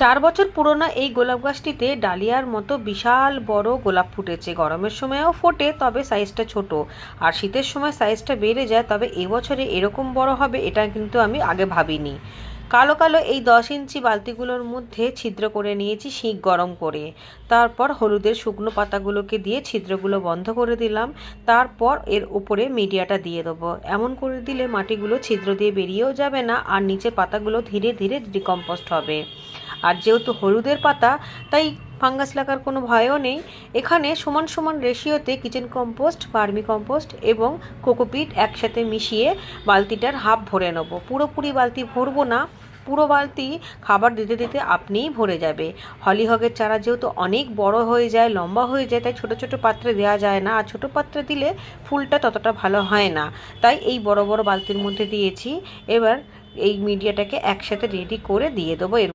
4 বছর পুরনো এই গোলাপ গাছটিতে ডালিয়ার মতো বিশাল বড় গোলাপ ফুটেছে। গরমের সময়ও ফোটে, তবে সাইজটা ছোট, আর শীতের সময় সাইজটা বেড়ে যায়। তবে এবছরে এরকম বড় হবে এটা কিন্তু আমি আগে ভাবিনি। কালো কালো এই 10 ইঞ্চি বালতিগুলোর মধ্যে ছিদ্র করে নিয়েছি শিক গরম করে। তারপর হলুদের শুকনো পাতাগুলোকে দিয়ে ছিদ্রগুলো বন্ধ করে দিলাম। তারপর এর উপরে মিডিয়াটা দিয়ে দেবো। এমন করে দিলে মাটিগুলো ছিদ্র দিয়ে বেরিয়েও যাবে না, আর নিচে পাতাগুলো ধীরে ধীরে ডিকম্পোস্ট হবে। আর যেহেতু হলুদের পাতা, তাই ফাঙ্গাস লাগার কোনো ভয়ও নেই। এখানে সমান সমান রেশিওতে কিচেন কম্পোস্ট, ভার্মি কম্পোস্ট এবং কোকোপিট একসাথে মিশিয়ে বালতিটার হাফ ভরে নেব। পুরোপুরি বালতি ভরবো না, পুরো বালতি খাবার দিতে দিতে আপনিই ভরে যাবে। হলিহগের চারা যেহেতু অনেক বড় হয়ে যায়, লম্বা হয়ে যায়, তাই ছোট ছোট পাত্রে দেওয়া যায় না, আর ছোট পাত্রে দিলে ফুলটা ততটা ভালো হয় না। তাই এই বড় বড় বালতির মধ্যে দিয়েছি। এবার এই মিডিয়াটাকে একসাথে রেডি করে দিয়ে দেবো।